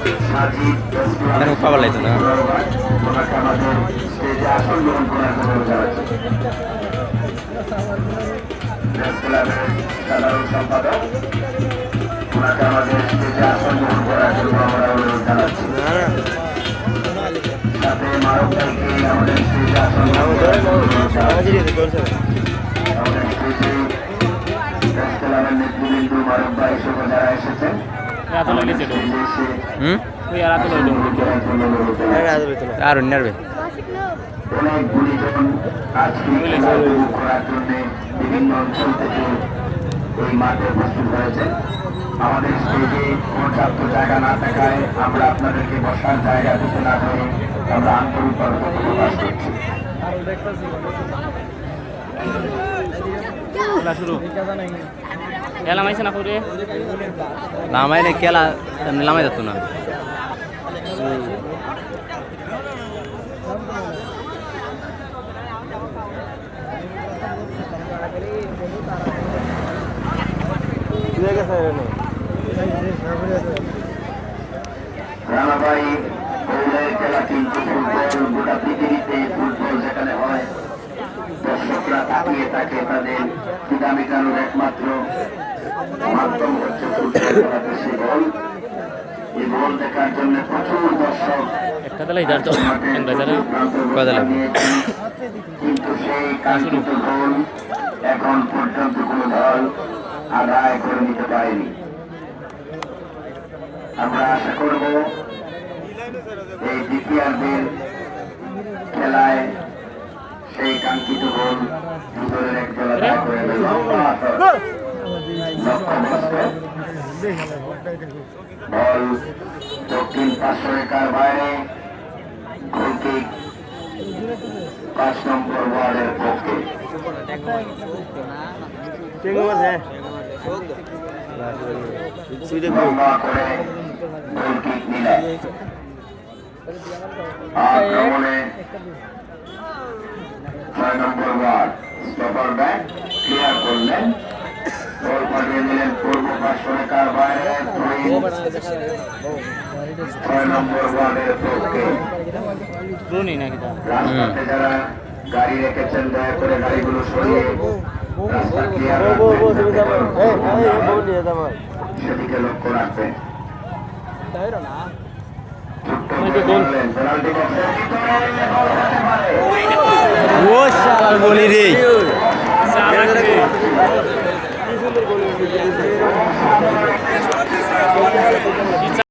এখানে খাবার লাগতো না। সাধারণ সম্পাদক ওনাকে আমাদের স্টেজে আসন গ্রহণ করার জন্য আমরা অনুরোধ জানাচ্ছি। সাথে মারুফ ভাইকে আমাদের স্টেজে আসন গ্রহণ করার জন্য অনুরোধ জানাচ্ছি। আমাদের স্টেজে প্রেস ক্লাবের নেতৃবৃন্দ মারুফ ভাই সহ যারা এসেছেন স্টেজে এসে আর অন্যার অনেক গুণীজন আজকে খেলা উপভোগ করার জন্য বিভিন্ন অঞ্চল থেকে এই মাঠে উপস্থিত হয়েছে। আমাদের স্টেজে পর্যাপ্ত জায়গা না থাকায় আমরা আপনাদেরকে বসার জায়গা দিতে না পেরে আমরা আন্তরিকভাবে দুঃখ প্রকাশ করছি। লামাইলে খেলা লামাই যেত না। রানাভাই বললেন খেলা কিন্তু ফুটবল গোটা পৃথিবীতে ফুটবল যেখানে হয় দর্শকরা তাকিয়ে থাকে তাদের ক্রীড়া মেটানোর একমাত্র মাধ্যম হচ্ছে ফুটবল খেলা দেশে বল। এই বল দেখার জন্য প্রচুর দর্শক কিন্তু সেই কাঙ্ক্ষিত গোল এখন পর্যন্ত কোনো দল আদায় করে নিতে পারেনি। আমরা আশা করব এই দ্বিতীয়ার্ধের খেলায় সেই কাঙ্ক্ষিত গোল দুদলের এক দল আদায় করে বল দক্ষিণ 500 রেখার বাইরে গোলকিক 5 নম্বর ওয়ার্ডের পক্ষে লম্বা করে গোলকিক নিলেন। আক্রমণে 6 নম্বর ওয়ার্ড স্টপার ব্যাক ক্লিয়ার করলেন, বল পাঠিয়ে দিলেন পূর্ব 500 রেখার বাইরে 6 নম্বর ওয়ার্ডের পক্ষে। রাস্তাতে যারা গাড়ি রেখেছেন দয়া করে গাড়িগুলো সরিয়ে রাস্তা ক্লিয়ার সেদিকে লক্ষ্য রাখবেন। বলি রে